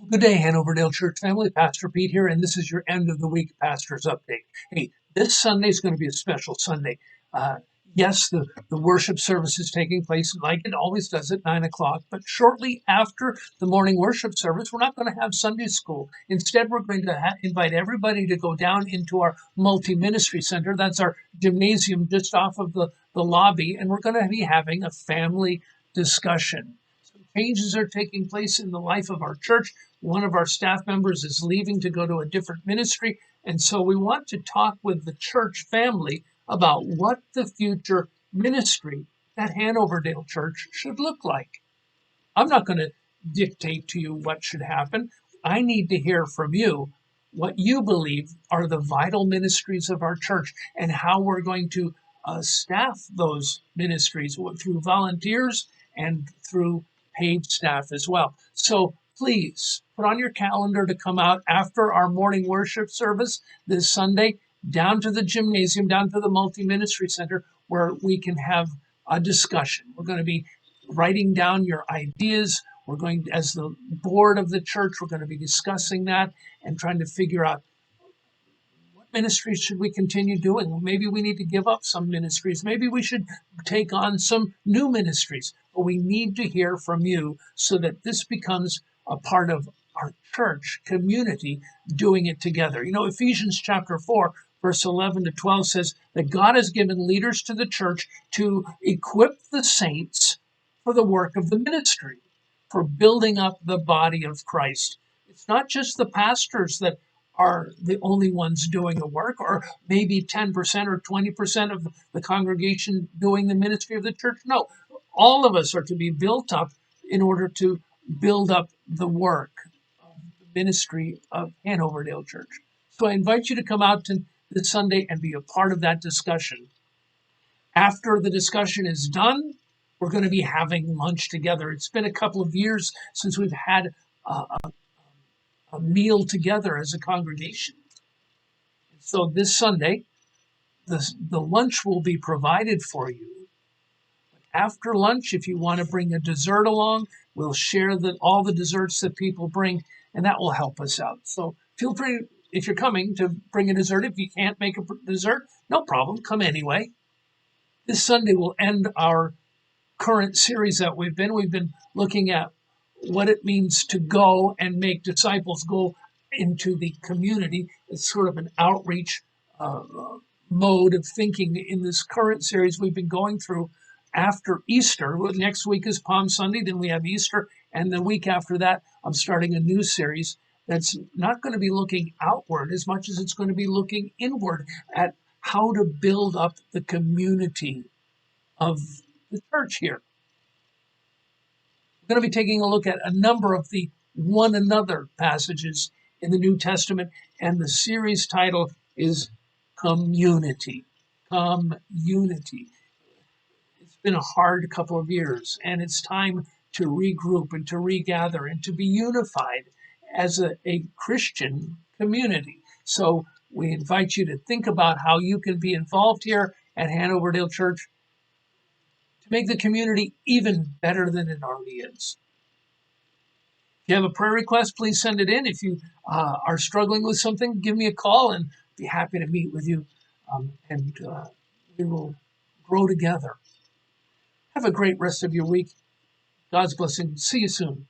Good day, Hanover-Dale Church family. Pastor Pete here, and this is your end of the week pastor's update. Hey, this Sunday is going to be a special Sunday. Uh, yes, the worship service is taking place like it always does at 9 o'clock, but shortly after the morning worship service, we're not going to have Sunday school. Instead, we're going to invite everybody to go down into our multi-ministry center. That's our gymnasium just off of the lobby, and we're going to be having a family discussion. Changes are taking place in the life of our church. One of our staff members is leaving to go to a different ministry. And so we want to talk with the church family about what the future ministry at Hanoverdale Church should look like. I'm not going to dictate to you what should happen. I need to hear from you what you believe are the vital ministries of our church and how we're going to staff those ministries through volunteers and through paid staff as well. So please put on your calendar to come out after our morning worship service this Sunday down to the gymnasium, down to the multi-ministry center where we can have a discussion. We're going to be writing down your ideas. We're going, as the board of the church, we're going to be discussing that and trying to figure out what ministries should we continue doing. Well, maybe we need to give up some ministries. Maybe we should take on some new ministries. But we need to hear from you so that this becomes a part of our church community doing it together. You know, Ephesians chapter 4, verse 11 to 12 says that God has given leaders to the church to equip the saints for the work of the ministry, for building up the body of Christ. It's not just the pastors that are the only ones doing the work, or maybe 10% or 20% of the congregation doing the ministry of the church. No, all of us are to be built up in order to build up the work of the ministry of Hanoverdale Church. So I invite you to come out to this Sunday and be a part of that discussion. After the discussion is done, we're going to be having lunch together. It's been a couple of years since we've had a meal together as a congregation. So this Sunday, the lunch will be provided for you. After lunch, if you want to bring a dessert along, we'll share all the desserts that people bring, and that will help us out. So feel free, if you're coming, to bring a dessert. If you can't make a dessert, no problem, come anyway. This Sunday will end our current series that we've been looking at what it means to go and make disciples, go into the community. It's sort of an outreach mode of thinking in this current series we've been going through after Easter. Next week is Palm Sunday, then we have Easter, and the week after that, I'm starting a new series that's not going to be looking outward as much as it's going to be looking inward at how to build up the community of the church here. We're going to be taking a look at a number of the one another passages in the New Testament, and the series title is Community. Community. It's been a hard couple of years, and it's time to regroup and to regather and to be unified as a Christian community. So we invite you to think about how you can be involved here at Hanoverdale Church to make the community even better than it already is. If you have a prayer request, please send it in. If you are struggling with something, give me a call and be happy to meet with you, and we will grow together. Have a great rest of your week. God's blessing. See you soon.